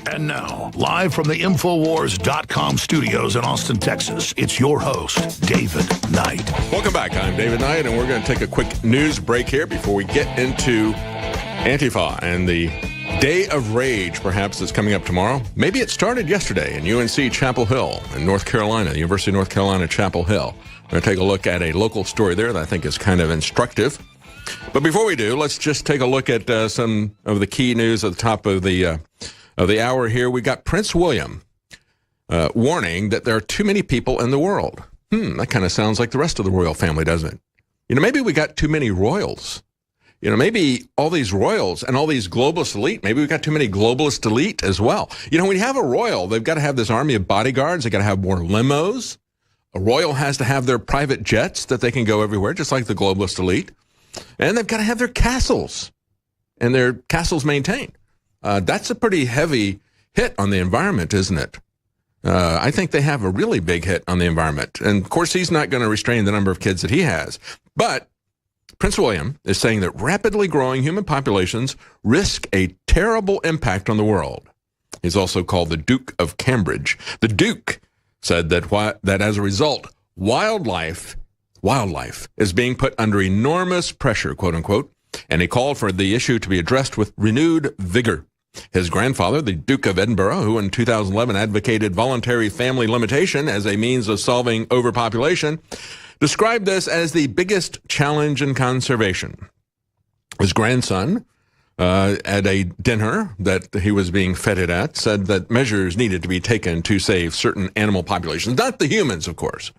And now, live from the Infowars.com studios in Austin, Texas, it's your host, David Knight. Welcome back. I'm David Knight, and we're going to take a quick news break here before we get into Antifa and the Day of Rage, perhaps, that's coming up tomorrow. Maybe it started yesterday in UNC Chapel Hill in North Carolina, the University of North Carolina, Chapel Hill. We're going to take a look at a local story there that I think is kind of instructive. But before we do, let's just take a look at some of the key news at the top of the hour here. We got Prince William warning that there are too many people in the world. That kind of sounds like the rest of the royal family, doesn't it? You know, maybe we got too many royals. You know, maybe all these royals and all these globalist elite, maybe we got too many globalist elite as well. You know, when you have a royal, they've got to have this army of bodyguards. They got to have more limos. A royal has to have their private jets that they can go everywhere, just like the globalist elite. And they've got to have their castles and their castles maintained. That's a pretty heavy hit on the environment, isn't it? I think they have a really big hit on the environment. And, of course, he's not going to restrain the number of kids that he has. But Prince William is saying that rapidly growing human populations risk a terrible impact on the world. He's also called the Duke of Cambridge. The Duke said that as a result, wildlife is being put under enormous pressure, quote unquote, and he called for the issue to be addressed with renewed vigor. His grandfather, the Duke of Edinburgh, who in 2011 advocated voluntary family limitation as a means of solving overpopulation, described this as the biggest challenge in conservation. His grandson, at a dinner that he was being feted at, said that measures needed to be taken to save certain animal populations, not the humans, of course.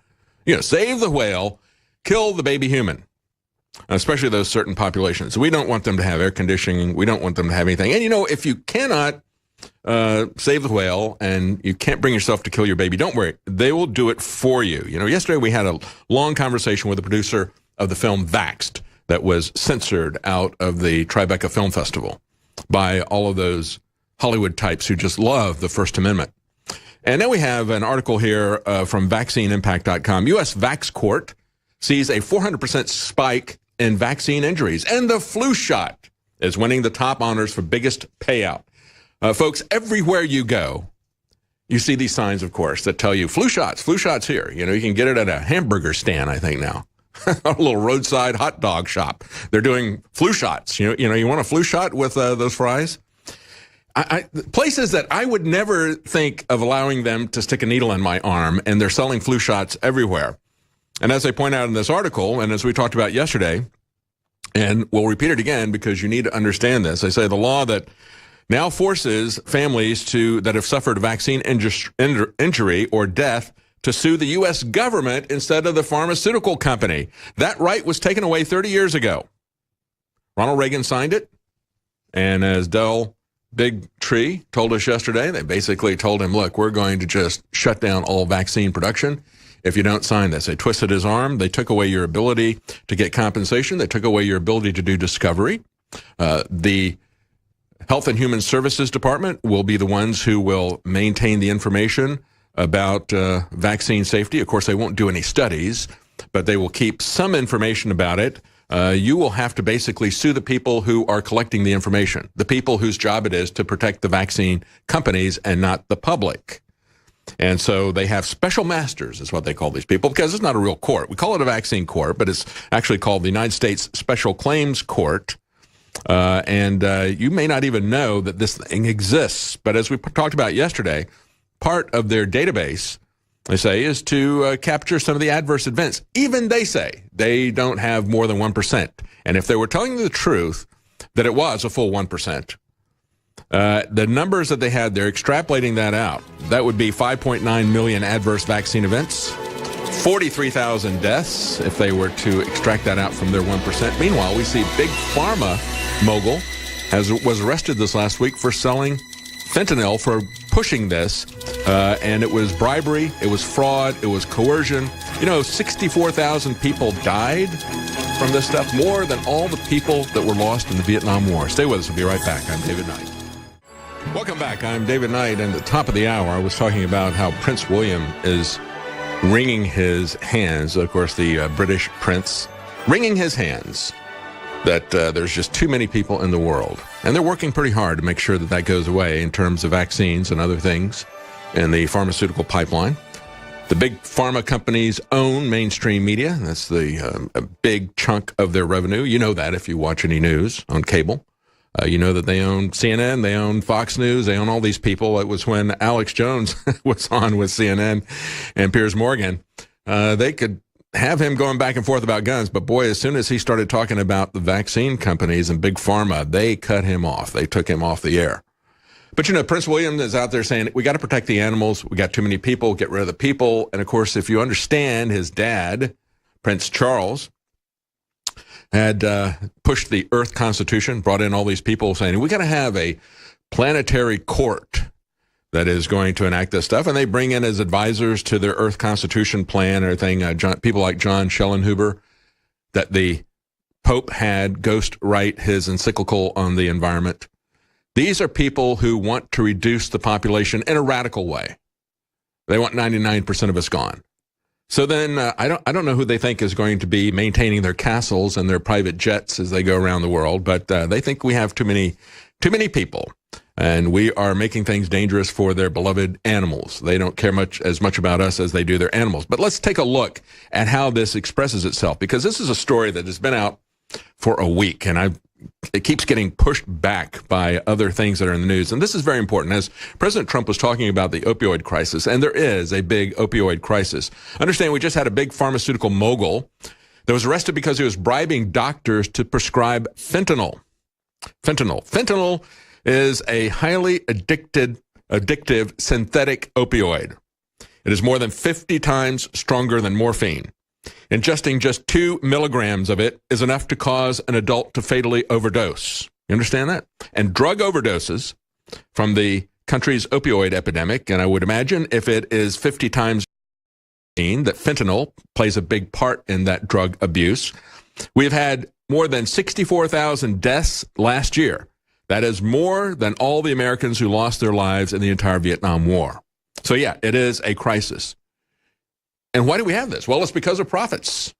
You know, save the whale, kill the baby human, especially those certain populations. We don't want them to have air conditioning. We don't want them to have anything. And, you know, if you cannot save the whale and you can't bring yourself to kill your baby, don't worry. They will do it for you. You know, yesterday we had a long conversation with the producer of the film Vaxxed that was censored out of the Tribeca Film Festival by all of those Hollywood types who just love the First Amendment. And now we have an article here from vaccineimpact.com. U.S. Vax Court sees a 400% spike in vaccine injuries, and the flu shot is winning the top honors for biggest payout. Folks, everywhere you go, you see these signs, of course, that tell you flu shots here. You know, you can get it at a hamburger stand, I think now. A little roadside hot dog shop. They're doing flu shots. You know, you want a flu shot with those fries? Places that I would never think of allowing them to stick a needle in my arm, and they're selling flu shots everywhere. And as I point out in this article, and as we talked about yesterday, and we'll repeat it again because you need to understand this, I say the law that now forces families that have suffered vaccine injury or death to sue the U.S. government instead of the pharmaceutical company. That right was taken away 30 years ago. Ronald Reagan signed it, and as Del Big Tree told us yesterday, they basically told him, look, we're going to just shut down all vaccine production if you don't sign this. They twisted his arm. They took away your ability to get compensation. They took away your ability to do discovery. The Health and Human Services Department will be the ones who will maintain the information about vaccine safety. Of course, they won't do any studies, but they will keep some information about it. You will have to basically sue the people who are collecting the information, the people whose job it is to protect the vaccine companies and not the public. And so they have special masters, is what they call these people, because it's not a real court. We call it a vaccine court, but it's actually called the United States Special Claims Court. And you may not even know that this thing exists. But as we talked about yesterday, part of their database, they say, is to capture some of the adverse events. Even they say they don't have more than 1%. And if they were telling the truth that it was a full 1%, the numbers that they had, they're extrapolating that out. That would be 5.9 million adverse vaccine events, 43,000 deaths if they were to extract that out from their 1%. Meanwhile, we see big pharma mogul was arrested this last week for selling fentanyl, for pushing this, and it was bribery, it was fraud, it was coercion. You know, 64,000 people died from this stuff, more than all the people that were lost in the Vietnam War. Stay with us. We'll be right back. I'm David Knight. Welcome back. I'm David Knight, and at the top of the hour, I was talking about how Prince William is wringing his hands. Of course, the British prince wringing his hands that there's just too many people in the world. And they're working pretty hard to make sure that that goes away in terms of vaccines and other things in the pharmaceutical pipeline. The big pharma companies own mainstream media. That's a big chunk of their revenue. You know that if you watch any news on cable. You know that they own CNN, they own Fox News, they own all these people. It was when Alex Jones was on with CNN and Piers Morgan. They could have him going back and forth about guns, but boy, as soon as he started talking about the vaccine companies and big pharma, they cut him off. They took him off the air. But, you know, Prince William is out there saying, we got to protect the animals. We got too many people. Get rid of the people. And, of course, if you understand, his dad, Prince Charles, had pushed the Earth Constitution, brought in all these people saying, we got to have a planetary court that is going to enact this stuff. And they bring in as advisors to their Earth Constitution plan and everything, people like John Schellenhuber, that the Pope had ghost write his encyclical on the environment. These are people who want to reduce the population in a radical way. They want 99% of us gone. So then I don't know who they think is going to be maintaining their castles and their private jets as they go around the world, but they think we have too many people, and we are making things dangerous for their beloved animals. They don't care as much about us as they do their animals. But let's take a look at how this expresses itself, because this is a story that has been out for a week, and it keeps getting pushed back by other things that are in the news. And this is very important. As President Trump was talking about the opioid crisis, and there is a big opioid crisis. Understand, we just had a big pharmaceutical mogul that was arrested because he was bribing doctors to prescribe fentanyl. Fentanyl is a highly addictive synthetic opioid. It is more than 50 times stronger than morphine. Ingesting just 2 milligrams of it is enough to cause an adult to fatally overdose. You understand that? And drug overdoses from the country's opioid epidemic, and I would imagine if it is 50 times that fentanyl plays a big part in that drug abuse. We've had more than 64,000 deaths last year. That is more than all the Americans who lost their lives in the entire Vietnam War. So yeah, it is a crisis. And why do we have this? Well, it's because of profits.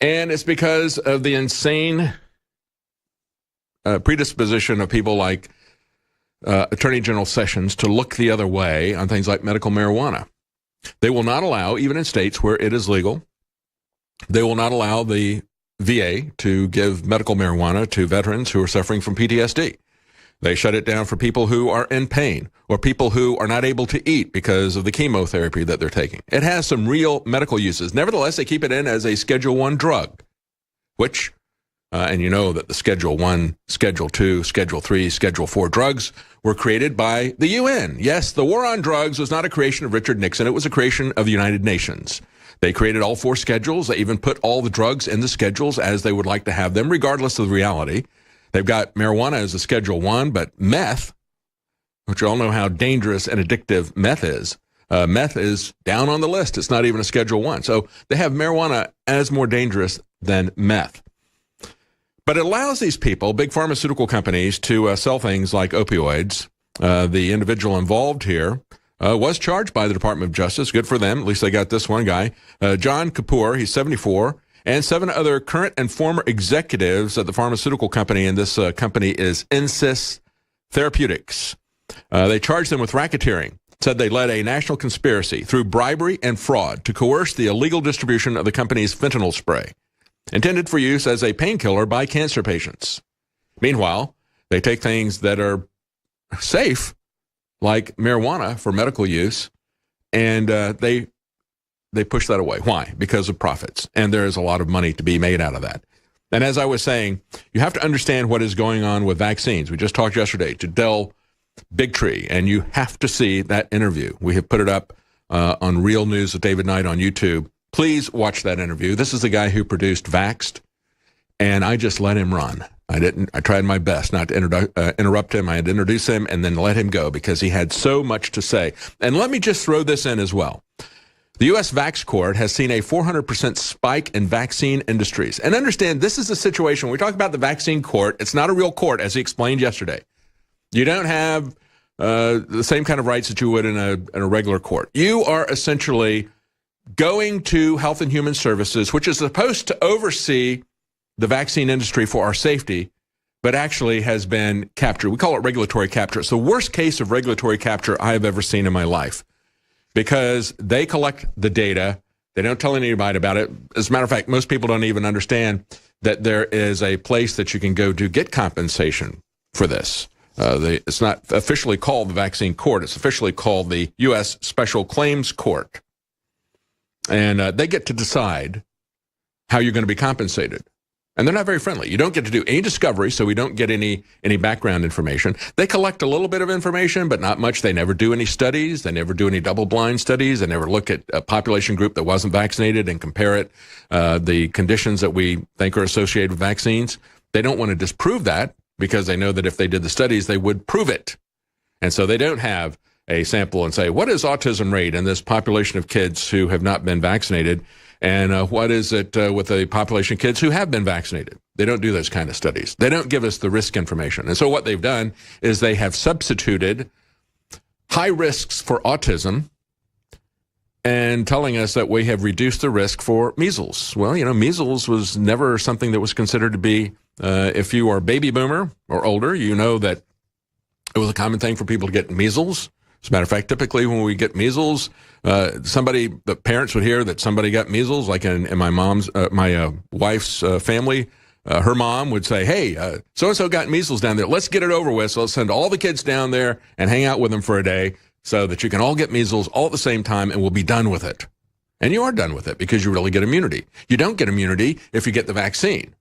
And it's because of the insane predisposition of people like Attorney General Sessions to look the other way on things like medical marijuana. They will not allow, even in states where it is legal, they will not allow the VA to give medical marijuana to veterans who are suffering from PTSD. They shut it down for people who are in pain or people who are not able to eat because of the chemotherapy that they're taking. It has some real medical uses. Nevertheless, they keep it in as a Schedule 1 drug, which, and you know that the Schedule 1, Schedule 2, Schedule 3, Schedule 4 drugs were created by the UN. Yes, the war on drugs was not a creation of Richard Nixon. It was a creation of the United Nations. They created all 4 schedules. They even put all the drugs in the schedules as they would like to have them, regardless of the reality. They've got marijuana as a Schedule 1, but meth, which you all know how dangerous and addictive meth is down on the list. It's not even a Schedule 1. So they have marijuana as more dangerous than meth. But it allows these people, big pharmaceutical companies, to sell things like opioids. The individual involved here was charged by the Department of Justice. Good for them. At least they got this one guy. John Kapoor, he's 74. And 7 other current and former executives at the pharmaceutical company, and this company is Insys Therapeutics. They charged them with racketeering, said they led a national conspiracy through bribery and fraud to coerce the illegal distribution of the company's fentanyl spray, intended for use as a painkiller by cancer patients. Meanwhile, they take things that are safe, like marijuana for medical use, and they push that away. Why? Because of profits. And there is a lot of money to be made out of that. And as I was saying, you have to understand what is going on with vaccines. We just talked yesterday to Del Bigtree, and you have to see that interview. We have put it up on Real News with David Knight on YouTube. Please watch that interview. This is the guy who produced Vaxxed, and I just let him run. I tried my best not to interrupt him. I had to introduce him and then let him go because he had so much to say. And let me just throw this in as well. The U.S. Vax Court has seen a 400% spike in vaccine industries. And understand, this is a situation, when we talk about the vaccine court, it's not a real court, as he explained yesterday. You don't have the same kind of rights that you would in a regular court. You are essentially going to Health and Human Services, which is supposed to oversee the vaccine industry for our safety, but actually has been captured. We call it regulatory capture. It's the worst case of regulatory capture I have ever seen in my life because they collect the data. They don't tell anybody about it. As a matter of fact, most people don't even understand that there is a place that you can go to get compensation for this. It's not officially called the vaccine court. It's officially called the U.S. Special Claims Court. And they get to decide how you're going to be compensated. And they're not very friendly. You don't get to do any discovery, so we don't get any background information. They collect a little bit of information, but not much. They never do any studies. They never do any double-blind studies. They never look at a population group that wasn't vaccinated and compare it, the conditions that we think are associated with vaccines. They don't want to disprove that because they know that if they did the studies, they would prove it. And so they don't have a sample and say, what is autism rate in this population of kids who have not been vaccinated? And what is it with the population of kids who have been vaccinated? They don't do those kind of studies. They don't give us the risk information. And so what they've done is they have substituted high risks for autism and telling us that we have reduced the risk for measles. Well, measles was never something that was considered to be, if you are a baby boomer or older, you know that it was a common thing for people to get measles. As a matter of fact, typically when we get measles, the parents would hear that somebody got measles, like in my wife's family. Her mom would say, hey, so-and-so got measles down there. Let's get it over with. So let's send all the kids down there and hang out with them for a day so that you can all get measles all at the same time and we'll be done with it. And you are done with it because you really get immunity. You don't get immunity if you get the vaccine.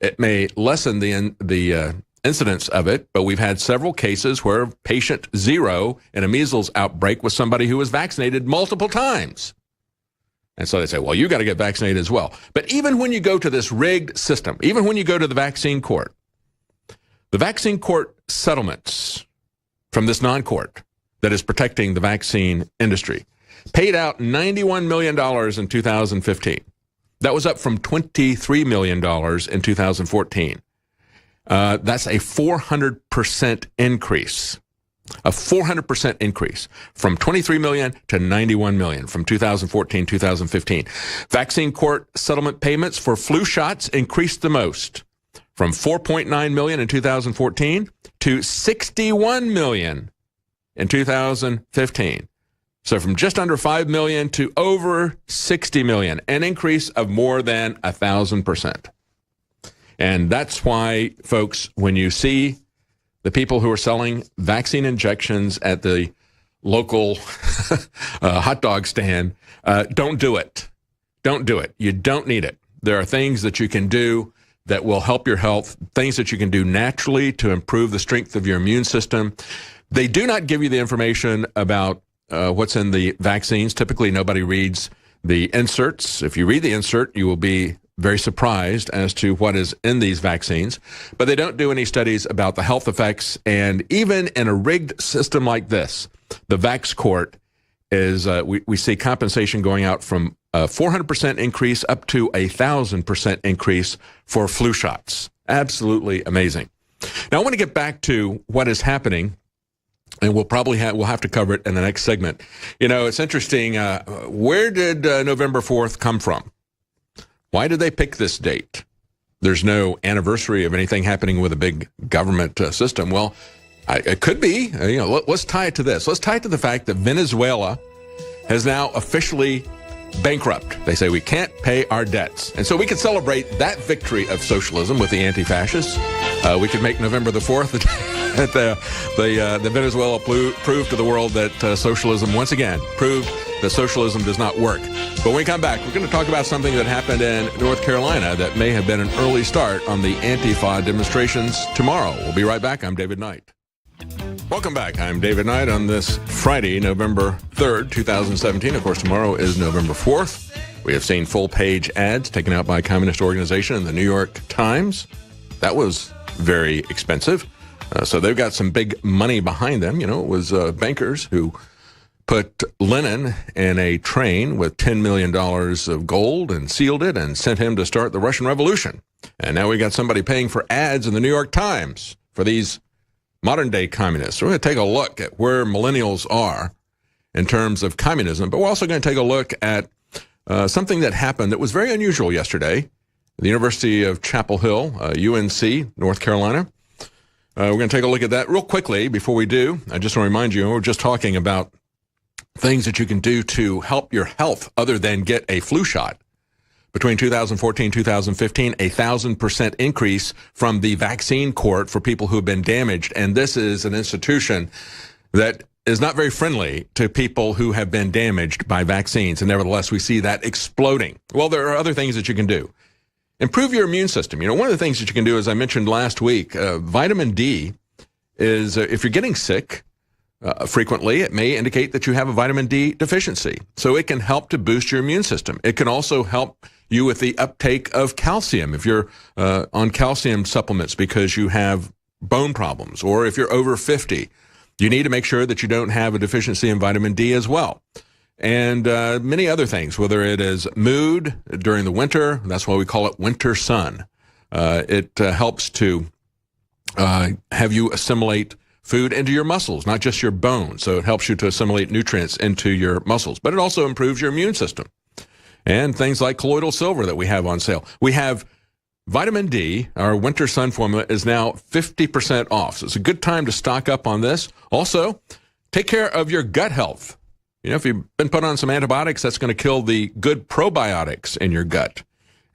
It may lessen the incidence of it, but we've had several cases where patient 0 in a measles outbreak was somebody who was vaccinated multiple times. And so they say, well, you got to get vaccinated as well. But even when you go to this rigged system, even when you go to the vaccine court settlements from this non-court that is protecting the vaccine industry paid out $91 million in 2015. That was up from $23 million in 2014. That's a 400% increase. A 400% increase from 23 million to 91 million from 2014, 2015. Vaccine court settlement payments for flu shots increased the most from 4.9 million in 2014 to 61 million in 2015. So from just under 5 million to over 60 million, an increase of more than 1,000%. And that's why, folks, when you see the people who are selling vaccine injections at the local hot dog stand, don't do it. Don't do it. You don't need it. There are things that you can do that will help your health, things that you can do naturally to improve the strength of your immune system. They do not give you the information about what's in the vaccines. Typically, nobody reads the inserts. If you read the insert, you will be very surprised as to what is in these vaccines. But they don't do any studies about the health effects. And even in a rigged system like this, the Vax Court is, we see compensation going out from a 400% increase up to 1,000% increase for flu shots. Absolutely amazing. Now, I want to get back to what is happening. And we'll have to cover it in the next segment. It's interesting. Where did November 4th come from? Why did they pick this date? There's no anniversary of anything happening with a big government system. Well, it could be. Let's tie it to this. Let's tie it to the fact that Venezuela has now officially bankrupt. They say we can't pay our debts. And so we can celebrate that victory of socialism with the anti-fascists. We could make November the 4th the Venezuela proved to the world that socialism, once again, proved that socialism does not work. But when we come back, we're going to talk about something that happened in North Carolina that may have been an early start on the Antifa demonstrations tomorrow. We'll be right back. I'm David Knight. Welcome back. I'm David Knight on this Friday, November 3rd, 2017. Of course, tomorrow is November 4th. We have seen full-page ads taken out by a communist organization in the New York Times. That was very expensive. So they've got some big money behind them. It was bankers who put Lenin in a train with $10 million of gold and sealed it and sent him to start the Russian Revolution. And now we got somebody paying for ads in the New York Times for these modern-day communists. We're going to take a look at where millennials are in terms of communism, but we're also going to take a look at something that happened that was very unusual yesterday the University of Chapel Hill, UNC, North Carolina. We're going to take a look at that real quickly. Before we do, I just want to remind you, we're just talking about things that you can do to help your health other than get a flu shot. Between 2014 and 2015, 1,000% increase from the vaccine court for people who have been damaged. And this is an institution that is not very friendly to people who have been damaged by vaccines. And nevertheless, we see that exploding. Well, there are other things that you can do. Improve your immune system. You know, one of the things that you can do, as I mentioned last week, vitamin D is, if you're getting sick frequently, it may indicate that you have a vitamin D deficiency. So it can help to boost your immune system. It can also help you with the uptake of calcium if you're on calcium supplements because you have bone problems, or if you're over 50. You need to make sure that you don't have a deficiency in vitamin D as well. And many other things, whether it is mood during the winter, that's why we call it winter sun. It helps to have you assimilate food into your muscles, not just your bones. So it helps you to assimilate nutrients into your muscles. But it also improves your immune system. And things like colloidal silver that we have on sale. We have vitamin D, our winter sun formula, is now 50% off. So it's a good time to stock up on this. Also, take care of your gut health. You know, if you've been put on some antibiotics, that's going to kill the good probiotics in your gut.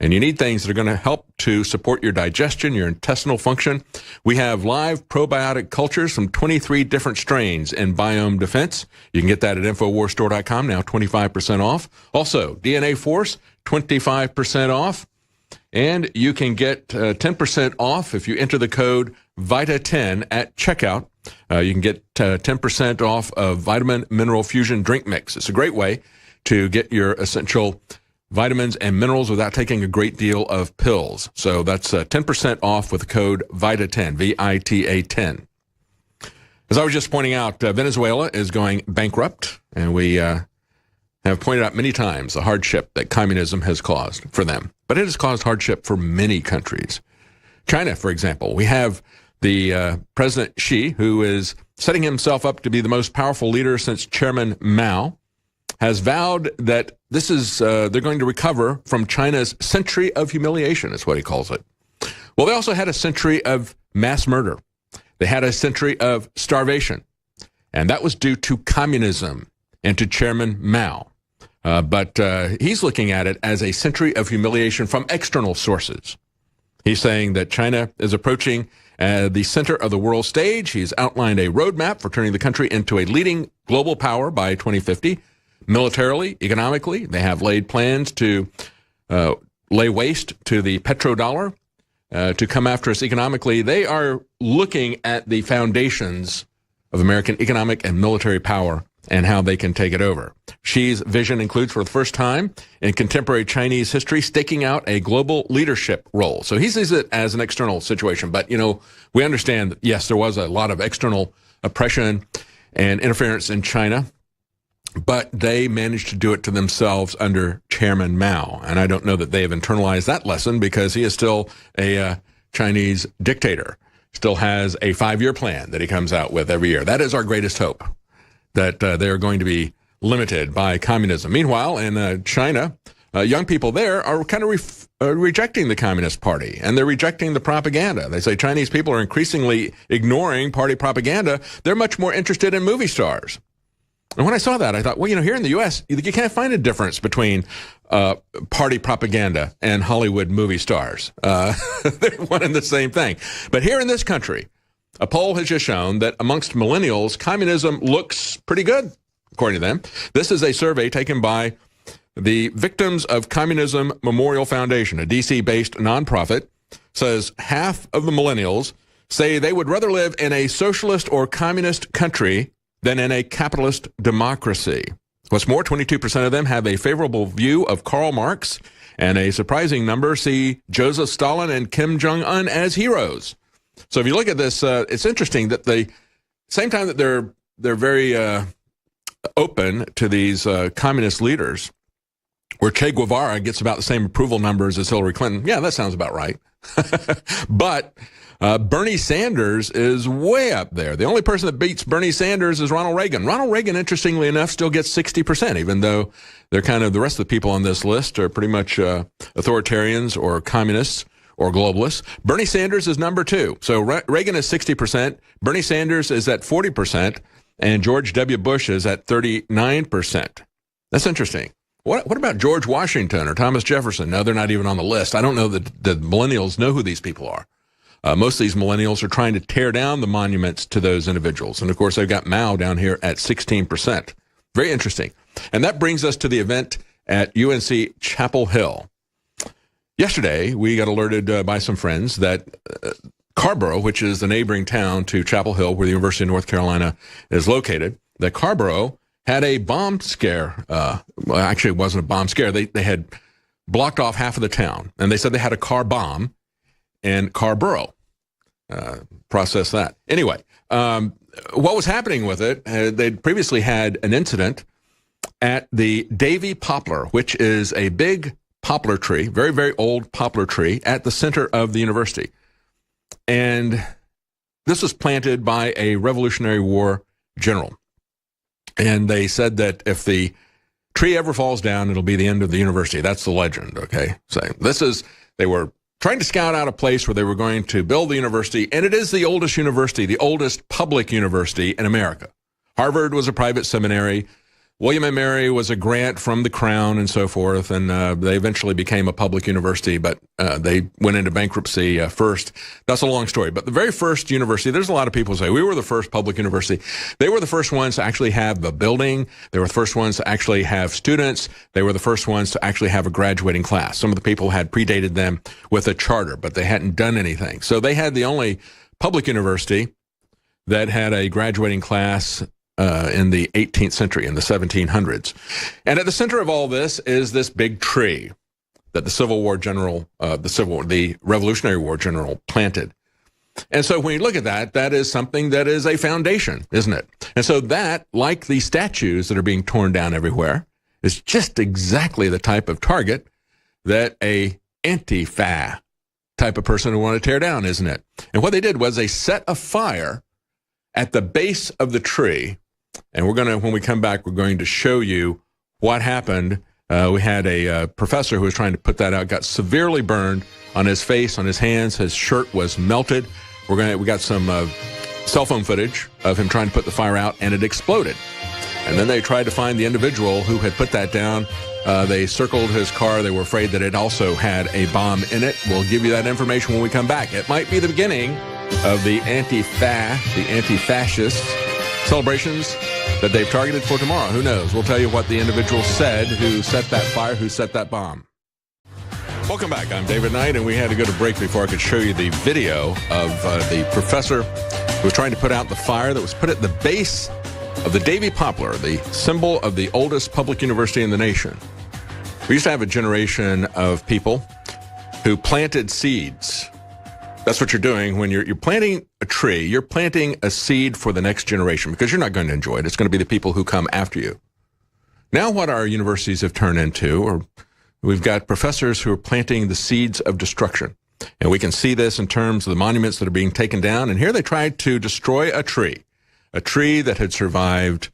And you need things that are going to help to support your digestion, your intestinal function. We have live probiotic cultures from 23 different strains in Biome Defense. You can get that at InfoWarsStore.com, now 25% off. Also, DNA Force, 25% off. And you can get 10% off if you enter the code VITA10 at checkout. You can get 10% off of Vitamin Mineral Fusion Drink Mix. It's a great way to get your essential vitamins and minerals without taking a great deal of pills. So that's 10% off with the code VITA10, VITA10. As I was just pointing out, Venezuela is going bankrupt, and we have pointed out many times the hardship that communism has caused for them. But it has caused hardship for many countries. China, for example, we have the President Xi, who is setting himself up to be the most powerful leader since Chairman Mao, has vowed that this is they're going to recover from China's century of humiliation, is what he calls it. Well, they also had a century of mass murder. They had a century of starvation, and that was due to communism and to Chairman Mao. But he's looking at it as a century of humiliation from external sources. He's saying that China is approaching the center of the world stage. He's outlined a roadmap for turning the country into a leading global power by 2050. Militarily, economically, they have laid plans to lay waste to the petrodollar, to come after us economically. They are looking at the foundations of American economic and military power and how they can take it over. Xi's vision includes, for the first time in contemporary Chinese history, staking out a global leadership role. So he sees it as an external situation. But, you know, we understand that, yes, there was a lot of external oppression and interference in China, but they managed to do it to themselves under Chairman Mao. And I don't know that they have internalized that lesson, because he is still a Chinese dictator, still has a 5-year plan that he comes out with every year. That is our greatest hope, that they are going to be limited by communism. Meanwhile, in China, young people there are kind of rejecting the Communist Party, and they're rejecting the propaganda. They say Chinese people are increasingly ignoring party propaganda. They're much more interested in movie stars. And when I saw that, I thought, well, you know, here in the U.S., you can't find a difference between party propaganda and Hollywood movie stars. They're one and the same thing. But here in this country, a poll has just shown that amongst millennials, communism looks pretty good, according to them. This is a survey taken by the Victims of Communism Memorial Foundation, a D.C.-based nonprofit. Says half of the millennials say they would rather live in a socialist or communist country than in a capitalist democracy. What's more, 22% of them have a favorable view of Karl Marx, and a surprising number see Joseph Stalin and Kim Jong-un as heroes. So if you look at this, it's interesting that the same time that they're very open to these communist leaders, where Che Guevara gets about the same approval numbers as Hillary Clinton. Yeah, that sounds about right. But Bernie Sanders is way up there. The only person that beats Bernie Sanders is Ronald Reagan. Ronald Reagan, interestingly enough, still gets 60%, even though they're kind of the rest of the people on this list are pretty much authoritarians or communists or globalists. Bernie Sanders is number 2. So Reagan is 60%. Bernie Sanders is at 40%. And George W. Bush is at 39%. That's interesting. What about George Washington or Thomas Jefferson? No, they're not even on the list. I don't know that the millennials know who these people are. Most of these millennials are trying to tear down the monuments to those individuals. And, of course, they've got Mao down here at 16%. Very interesting. And that brings us to the event at UNC Chapel Hill. Yesterday, we got alerted by some friends that Carborough, which is the neighboring town to Chapel Hill, where the University of North Carolina is located, that Carborough had a bomb scare. Well, actually, it wasn't a bomb scare. They had blocked off half of the town, and they said they had a car bomb in Carborough. Process that. Anyway, what was happening with it, they'd previously had an incident at the Davy Poplar, which is a big poplar tree, very, very old poplar tree at the center of the university. And this was planted by a Revolutionary War general. And they said that if the tree ever falls down, it'll be the end of the university. That's the legend, okay? So they were trying to scout out a place where they were going to build the university, and it is the oldest university, the oldest public university in America. Harvard was a private seminary. William & Mary was a grant from the Crown and so forth, and they eventually became a public university, but they went into bankruptcy first. That's a long story. But the very first university, there's a lot of people who say, we were the first public university. They were the first ones to actually have the building. They were the first ones to actually have students. They were the first ones to actually have a graduating class. Some of the people had predated them with a charter, but they hadn't done anything. So they had the only public university that had a graduating class in the 18th century, in the 1700s. And at the center of all this is this big tree that the Civil War general, the Revolutionary War general planted. And so when you look at that, that is something that is a foundation, isn't it? And so that, like the statues that are being torn down everywhere, is just exactly the type of target that a anti-fa type of person would want to tear down, isn't it? And what they did was they set a fire at the base of the tree. And when we come back, we're going to show you what happened. We had a professor who was trying to put that out, got severely burned on his face, on his hands. His shirt was melted. We got some cell phone footage of him trying to put the fire out, and it exploded. And then they tried to find the individual who had put that down. They circled his car. They were afraid that it also had a bomb in it. We'll give you that information when we come back. It might be the beginning of the anti-fascist celebrations that they've targeted for tomorrow. Who knows? We'll tell you what the individual said who set that fire, who set that bomb. Welcome back. I'm David Knight, and we had to go to break before I could show you the video of the professor who was trying to put out the fire that was put at the base of the Davy Poplar, the symbol of the oldest public university in the nation. We used to have a generation of people who planted seeds. That's what you're doing when you're planting a tree. You're planting a seed for the next generation because you're not going to enjoy it. It's going to be the people who come after you. Now what our universities have turned into, or we've got professors who are planting the seeds of destruction. And we can see this in terms of the monuments that are being taken down. And here they tried to destroy a tree that had survived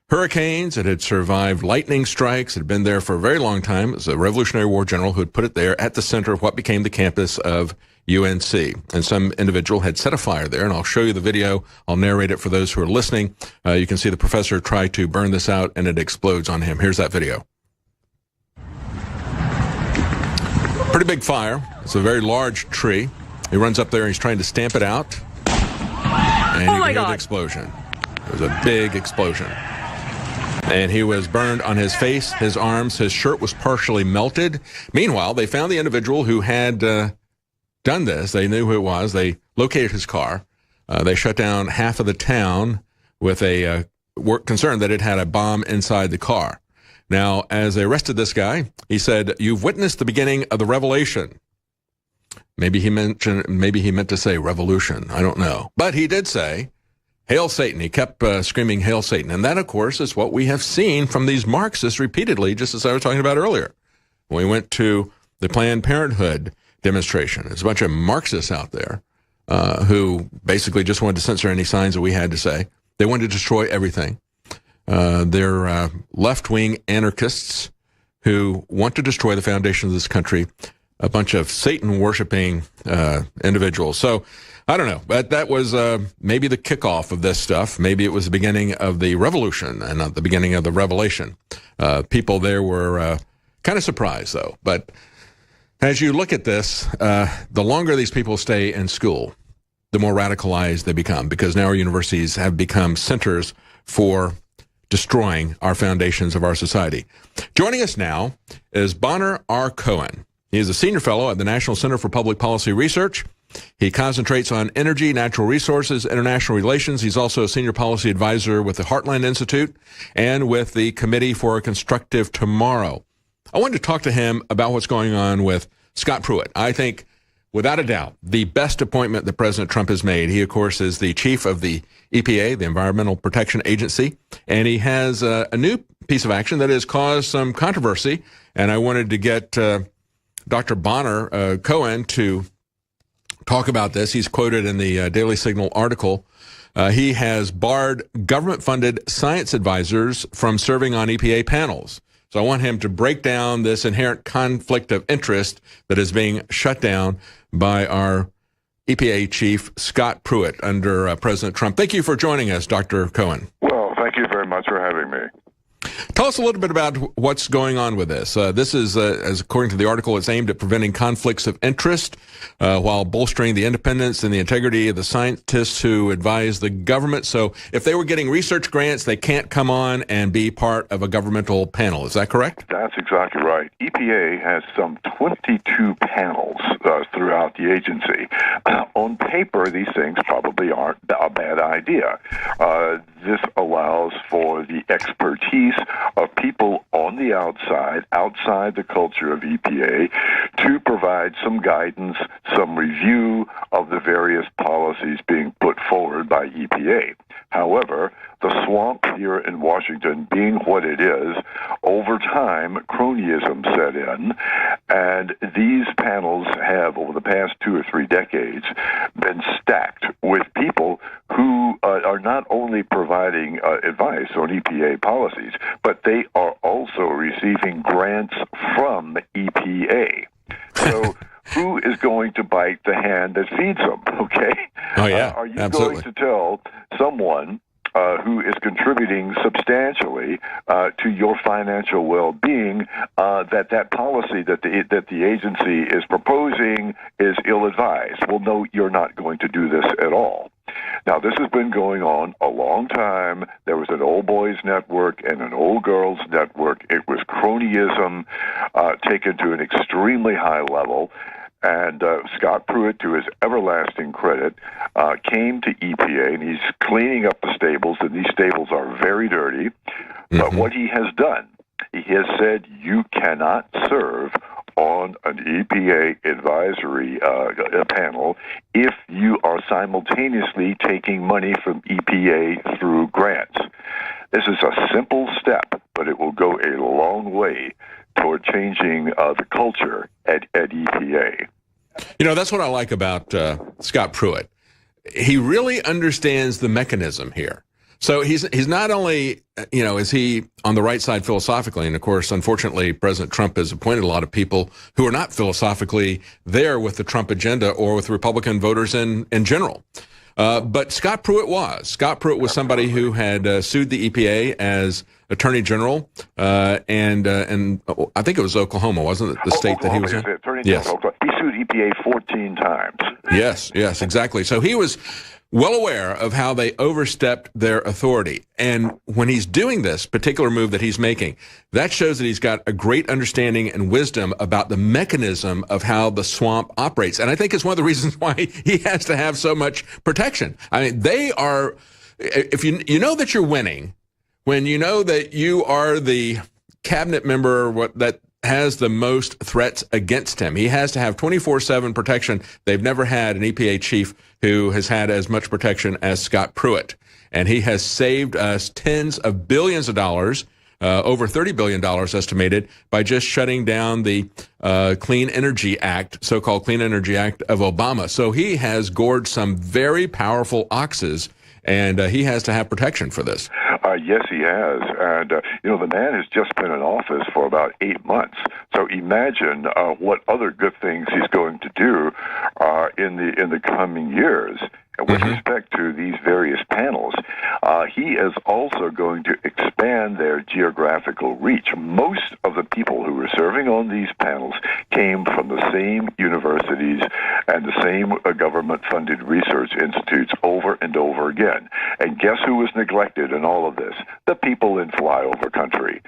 hurricanes, it had survived lightning strikes, it had been there for a very long time. It was a Revolutionary War general who had put it there at the center of what became the campus of UNC. And some individual had set a fire there, and I'll show you the video. I'll narrate it for those who are listening. You can see the professor try to burn this out, and it explodes on him. Here's that video. Pretty big fire. It's a very large tree. He runs up there, and he's trying to stamp it out. And you can hear the explosion. It was a big explosion. And he was burned on his face, his arms, his shirt was partially melted. Meanwhile, they found the individual who had done this. They knew who it was. They located his car. They shut down half of the town with a concern that it had a bomb inside the car. Now, as they arrested this guy, he said, "You've witnessed the beginning of the revelation." Maybe he meant to say revolution. I don't know. But he did say, "Hail Satan." He kept screaming, "Hail Satan." And that, of course, is what we have seen from these Marxists repeatedly, just as I was talking about earlier. When we went to the Planned Parenthood demonstration, there's a bunch of Marxists out there who basically just wanted to censor any signs that we had to say. They wanted to destroy everything. They're left-wing anarchists who want to destroy the foundation of this country, a bunch of Satan-worshiping individuals. So I don't know, but that was maybe the kickoff of this stuff. Maybe it was the beginning of the revolution and not the beginning of the revelation. People there were kind of surprised, though. But as you look at this, the longer these people stay in school, the more radicalized they become, because now our universities have become centers for destroying our foundations of our society. Joining us now is Bonner R. Cohen. He is a senior fellow at the National Center for Public Policy Research. He concentrates on energy, natural resources, international relations. He's also a senior policy advisor with the Heartland Institute and with the Committee for a Constructive Tomorrow. I wanted to talk to him about what's going on with Scott Pruitt. I think, without a doubt, the best appointment that President Trump has made. He, of course, is the chief of the EPA, the Environmental Protection Agency, and he has a new piece of action that has caused some controversy. And I wanted to get Dr. Bonner Cohen to talk about this. He's quoted in the Daily Signal article. He has barred government-funded science advisors from serving on EPA panels. So I want him to break down this inherent conflict of interest that is being shut down by our EPA chief, Scott Pruitt, under President Trump. Thank you for joining us, Dr. Cohen. Well, thank you very much for having me. Tell us a little bit about what's going on with this. This is, as according to the article, it's aimed at preventing conflicts of interest while bolstering the independence and the integrity of the scientists who advise the government. So if they were getting research grants, they can't come on and be part of a governmental panel. Is that correct? That's exactly right. EPA has some 22 panels throughout the agency. On paper, these things probably aren't a bad idea. This allows for the expertise of people on the outside the culture of EPA, to provide some guidance, some review of the various policies being put forward by EPA. However, the swamp here in Washington being what it is, over time, cronyism set in, and these panels have, over the past 2 or 3 decades, been stacked with people who are not only providing advice on EPA policies, but they are also receiving grants from EPA. So who is going to bite the hand that feeds them, okay? Oh, yeah, are you absolutely. going to tell someone who is contributing substantially to your financial well-being that policy that the agency is proposing is ill-advised? Well, no, you're not going to do this at all. Now, this has been going on a long time. There was an old boys network and an old girls network. It was cronyism taken to an extremely high level. And Scott Pruitt, to his everlasting credit, came to EPA, and he's cleaning up the stables, and these stables are very dirty. Mm-hmm. But what he has done, he has said you cannot serve on an EPA advisory panel if you are simultaneously taking money from EPA through grants. This is a simple step, but it will go a long way toward changing the culture at EPA. You know, that's what I like about Scott Pruitt. He really understands the mechanism here. So he's not only, is he on the right side philosophically, and of course, unfortunately, President Trump has appointed a lot of people who are not philosophically there with the Trump agenda or with Republican voters in general. But Scott Pruitt was. Scott Pruitt was somebody who had sued the EPA as Attorney General, and I think it was Oklahoma, wasn't it? The state that he was in? Attorney General. Yes. He sued EPA 14 times. Yes, exactly. So he was well aware of how they overstepped their authority. And when he's doing this particular move that he's making, that shows that he's got a great understanding and wisdom about the mechanism of how the swamp operates. And I think it's one of the reasons why he has to have so much protection. I mean, they are, if you know that you're winning, when you know that you are the cabinet member that has the most threats against him, he has to have 24/7 protection. They've never had an EPA chief who has had as much protection as Scott Pruitt. And he has saved us tens of billions of dollars over $30 billion estimated by just shutting down the Clean Energy Act, so-called Clean Energy Act of Obama. So he has gorged some very powerful oxes, and he has to have protection for this. Yes, he has. And, the man has just been in office for about 8 months. So imagine what other good things he's going to do in the coming years. And with respect to these various panels, he is also going to expand their geographical reach. Most of the people who were serving on these panels came from the same universities and the same government-funded research institutes over and over again. And guess who was neglected in all of this? The people in flyover country.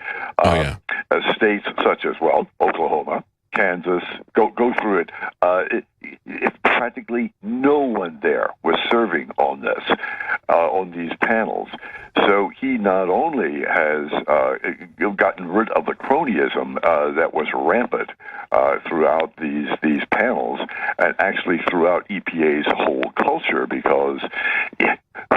States such as, Oklahoma, Kansas, go through it. Practically no one there was serving on this, on these panels. So he not only has gotten rid of the cronyism that was rampant throughout these panels, and actually throughout EPA's whole culture, because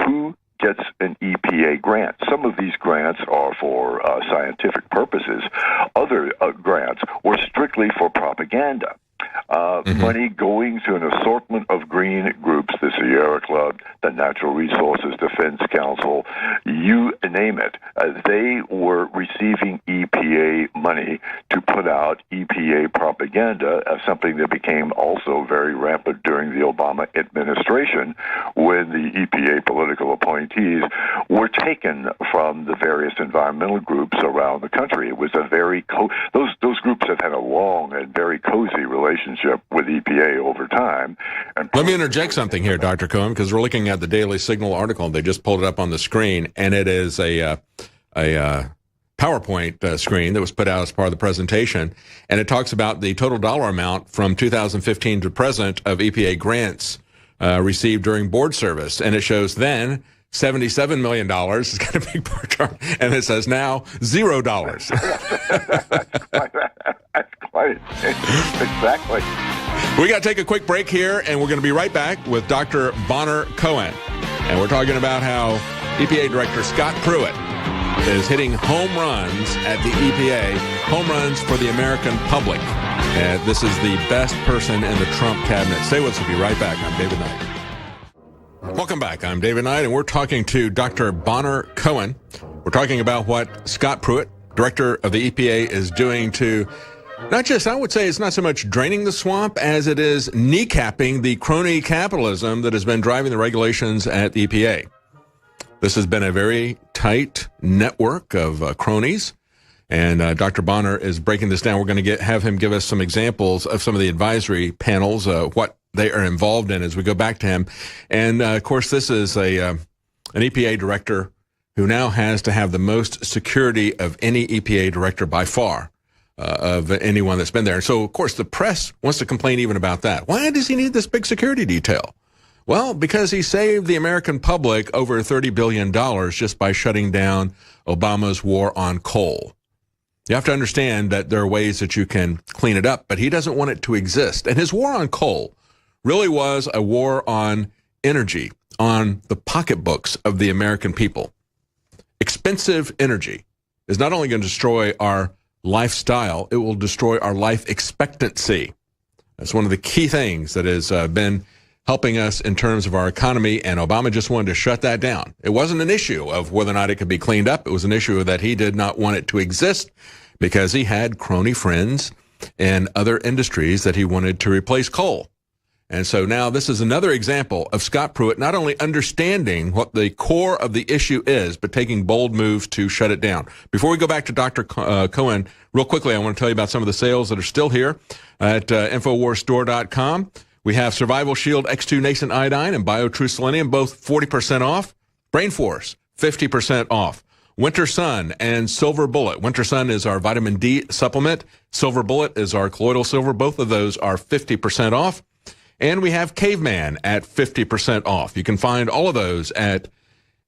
who gets an EPA grant? Some of these grants are for scientific purposes. Other grants were strictly for propaganda. Money going to an assortment of green groups, the Sierra Club, the Natural Resources Defense Council, you name it. They were receiving EPA money to put out EPA propaganda, something that became also very rampant during the Obama administration, when the EPA political appointees were taken from the various environmental groups around the country. It was a very those groups have had a long and very cozy relationship with EPA over time. And let me interject something here, Dr. Cohen, because we're looking at the Daily Signal article. They just pulled it up on the screen, and it is a PowerPoint screen that was put out as part of the presentation, and it talks about the total dollar amount from 2015 to present of EPA grants received during board service, and it shows then $77 million. It's got a big bar chart, and it says now $0. That's quite exactly. We got to take a quick break here, and we're going to be right back with Dr. Bonner Cohen, and we're talking about how EPA Director Scott Pruitt is hitting home runs at the EPA, home runs for the American public. And this is the best person in the Trump cabinet. Stay with us. We'll be right back. I'm David Knight. Welcome back. I'm David Knight, and we're talking to Dr. Bonner Cohen. We're talking about what Scott Pruitt, Director of the EPA, is doing to not just, I would say it's not so much draining the swamp as it is kneecapping the crony capitalism that has been driving the regulations at the EPA. This has been a very tight network of cronies, and Dr. Bonner is breaking this down. We're going to have him give us some examples of some of the advisory panels, what they are involved in as we go back to him. And, of course, this is an EPA director who now has to have the most security of any EPA director by far, of anyone that's been there. And so, of course, the press wants to complain even about that. Why does he need this big security detail? Well, because he saved the American public over $30 billion just by shutting down Obama's war on coal. You have to understand that there are ways that you can clean it up, but he doesn't want it to exist. And his war on coal really was a war on energy, on the pocketbooks of the American people. Expensive energy is not only going to destroy our lifestyle, it will destroy our life expectancy. That's one of the key things that has been helping us in terms of our economy, and Obama just wanted to shut that down. It wasn't an issue of whether or not it could be cleaned up. It was an issue that he did not want it to exist because he had crony friends in other industries that he wanted to replace coal. And so now this is another example of Scott Pruitt not only understanding what the core of the issue is, but taking bold moves to shut it down. Before we go back to Dr. Cohen, real quickly, I want to tell you about some of the sales that are still here at InfoWarsStore.com. We have Survival Shield X2 Nascent Iodine and BioTrue Selenium, both 40% off. Brain Force, 50% off. Winter Sun and Silver Bullet. Winter Sun is our vitamin D supplement. Silver Bullet is our colloidal silver. Both of those are 50% off. And we have Caveman at 50% off. You can find all of those at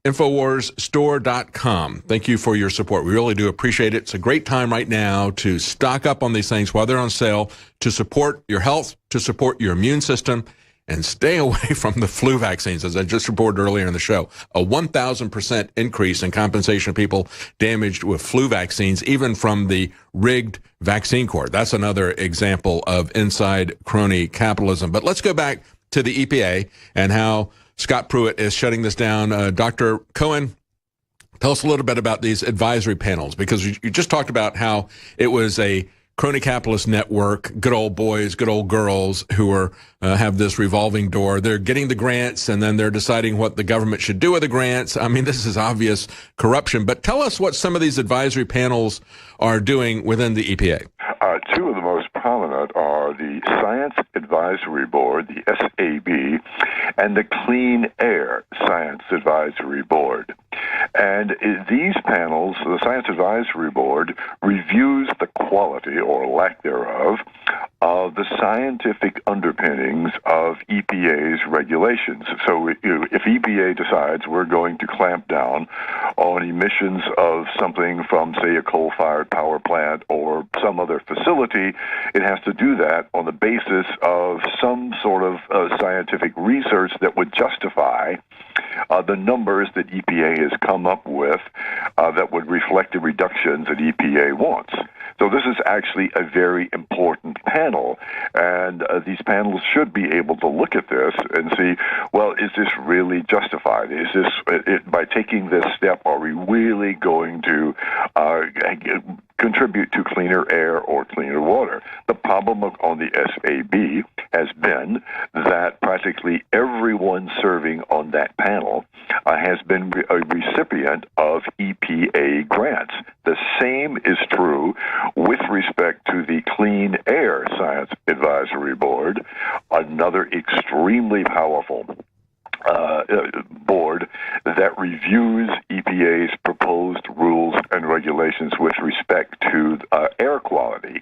InfoWarsStore.com. Thank you for your support. We really do appreciate it. It's a great time right now to stock up on these things while they're on sale, to support your health, to support your immune system, and stay away from the flu vaccines. As I just reported earlier in the show, a 1,000% increase in compensation of people damaged with flu vaccines, even from the rigged vaccine court. That's another example of inside crony capitalism. But let's go back to the EPA and how Scott Pruitt is shutting this down. Dr. Cohen, tell us a little bit about these advisory panels, because you just talked about how it was a crony capitalist network, good old boys, good old girls who are have this revolving door. They're getting the grants, and then they're deciding what the government should do with the grants. I mean, this is obvious corruption. But tell us what some of these advisory panels are doing within the EPA. Two of the most prominent are the Science Advisory Board, the SAB, and the Clean Air Science Advisory Board. And these panels, the Science Advisory Board, reviews the quality or lack thereof of the scientific underpinnings of EPA's regulations. So if EPA decides we're going to clamp down on emissions of something from, say, a coal-fired power plant or some other facility, it has to do that on the basis of some sort of scientific research that would justify the numbers that EPA has come up with that would reflect the reductions that EPA wants. So this is actually a very important panel, and these panels should be able to look at this and see, well, is this really justified? Is this, by taking this step, are we really going to contribute to cleaner air or cleaner water? The problem on the SAB has been that practically everyone serving on that panel has been a recipient of EPA grants. The same is true with respect to the Clean Air Science Advisory Board, another extremely powerful board that reviews EPA's proposed rules and regulations with respect to air quality.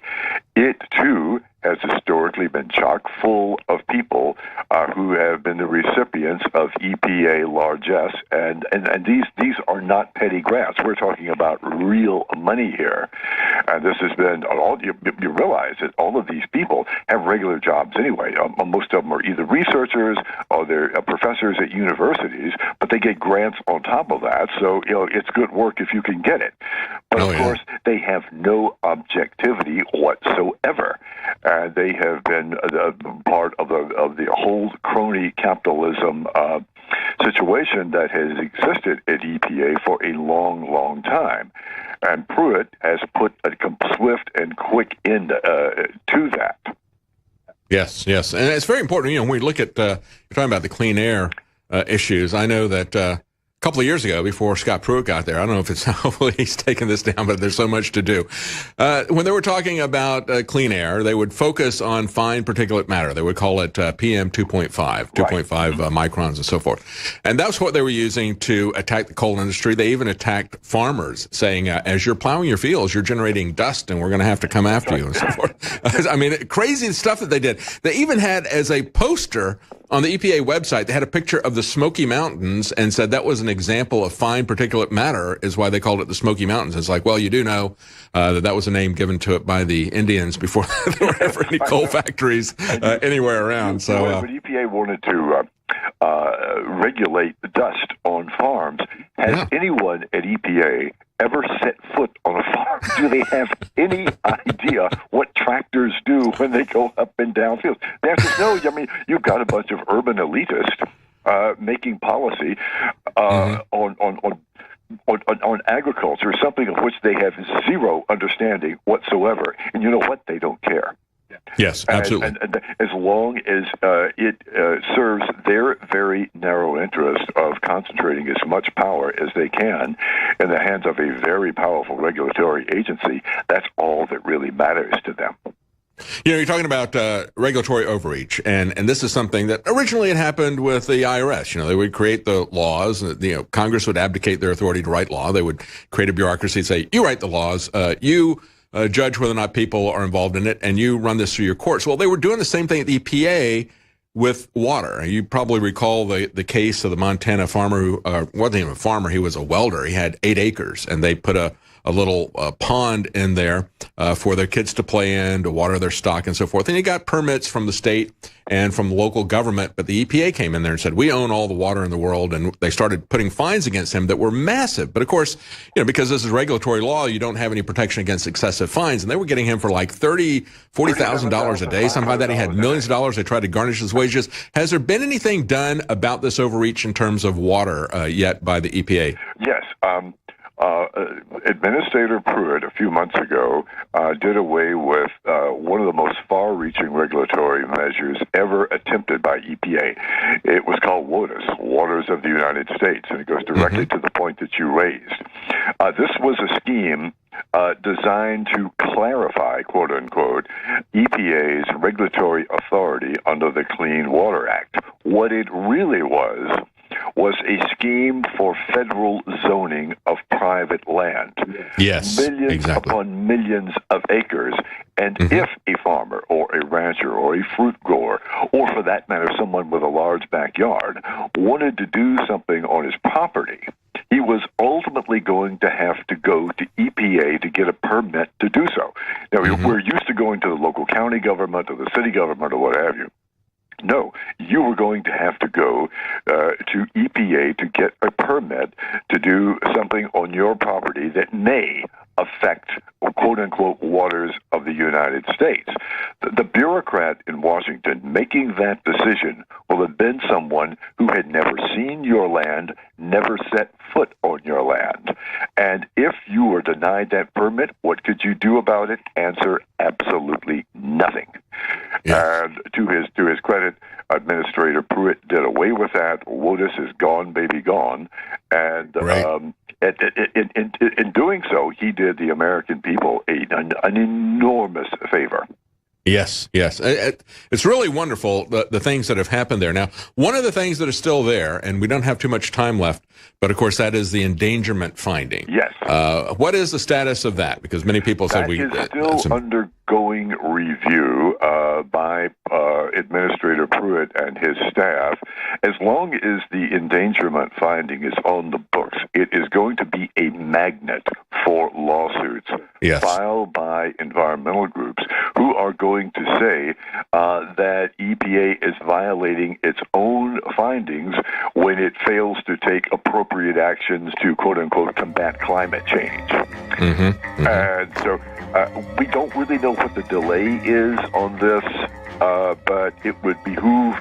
It, too, has historically been chock full of people who have been the recipients of EPA largesse, and these are not petty grants. We're talking about real money here, and this has been you realize that all of these people have regular jobs anyway. Most of them are either researchers or they're professors at universities, but they get grants on top of that. So it's good work if you can get it. But of course, they have no objectivity whatsoever. They have been part of the whole crony capitalism situation that has existed at EPA for a long, long time. And Pruitt has put a swift and quick end to that. Yes, yes. And it's very important. When we look at, you're talking about the clean air issues, I know that a couple of years ago, before Scott Pruitt got there, I don't know if it's hopefully he's taken this down, but there's so much to do. When they were talking about clean air, they would focus on fine particulate matter. They would call it PM 2.5, 2.5 microns and so forth. And that's what they were using to attack the coal industry. They even attacked farmers, saying, as you're plowing your fields, you're generating dust and we're going to have to come after you and so forth. I mean, crazy stuff that they did. They even had as a poster on the EPA website, they had a picture of the Smoky Mountains and said that was an example of fine particulate matter, is why they called it the Smoky Mountains. It's like, well, you do know that was a name given to it by the Indians before there were ever any coal factories anywhere around. So, when EPA wanted to regulate the dust on farms, has anyone at EPA ever set foot on a farm? Do they have any idea what tractors do when they go up and down fields? The answer is no. I mean, you've got a bunch of urban elitists making policy on agriculture, something of which they have zero understanding whatsoever. And you know what? They don't care. Yes, absolutely. And as long as it serves their very narrow interest of concentrating as much power as they can in the hands of a very powerful regulatory agency, that's all that really matters to them. You're talking about regulatory overreach, and this is something that originally had happened with the IRS. They would create the laws. Congress would abdicate their authority to write law. They would create a bureaucracy, say, you write the laws, you judge whether or not people are involved in it, and you run this through your courts. Well, they were doing the same thing at the EPA with water. You probably recall the case of the Montana farmer who wasn't even a farmer, he was a welder. He had 8 acres, and they put a a little pond in there for their kids to play in, to water their stock and so forth. And he got permits from the state and from local government, but the EPA came in there and said, we own all the water in the world, and they started putting fines against him that were massive. But of course, because this is regulatory law, you don't have any protection against excessive fines, and they were getting him for like $40,000 a day, something like that. He had millions of dollars. They tried to garnish his wages. Has there been anything done about this overreach in terms of water yet by the EPA? Yes. Administrator Pruitt, a few months ago, did away with one of the most far-reaching regulatory measures ever attempted by EPA. It was called WOTUS, Waters of the United States, and it goes directly to the point that you raised. This was a scheme designed to clarify, quote-unquote, EPA's regulatory authority under the Clean Water Act. What it really was a scheme for federal zoning of private land. Yes, millions exactly. upon millions of acres. And if a farmer or a rancher or a fruit grower, or for that matter, someone with a large backyard, wanted to do something on his property, he was ultimately going to have to go to EPA to get a permit to do so. Now, we're used to going to the local county government or the city government or what have you. No, you were going to have to go to EPA to get a permit to do something on your property that may affect, quote-unquote, waters of the United States. The bureaucrat in Washington making that decision will have been someone who had never seen your land, never set foot on your land. And if you were denied that permit, what could you do about it? Answer, absolutely nothing. Yeah. And to his credit, Administrator Pruitt did away with that. WOTUS is gone, baby, gone. And in doing so, he did the American people an enormous favor. Yes, yes. It's really wonderful, the things that have happened there. Now, one of the things that is still there, and we don't have too much time left, but of course that is the endangerment finding. Yes. What is the status of that? Because many people said that is still undergoing review by Administrator Pruitt and his staff. As long as the endangerment finding is on the books, it is going to be a magnet for lawsuits filed by environmental groups who are going to say that EPA is violating its own findings when it fails to take appropriate actions to, quote-unquote, combat climate change. And so we don't really know what the delay is on this, but it would behoove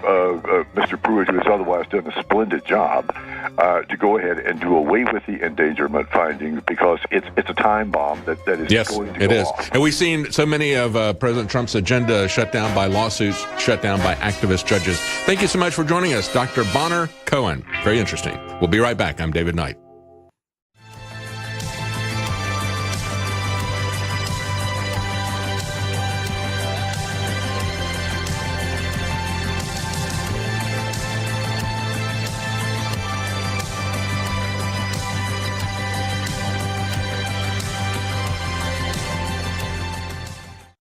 Mr. Pruitt, who has otherwise done a splendid job, to go ahead and do away with the endangerment findings, because it's a time bomb that is going to go off. And we've seen so many of President Trump's agenda shut down by lawsuits, shut down by activist judges. Thank you so much for joining us, Dr. Bonner Cohen. Very interesting. We'll be right back. I'm David Knight.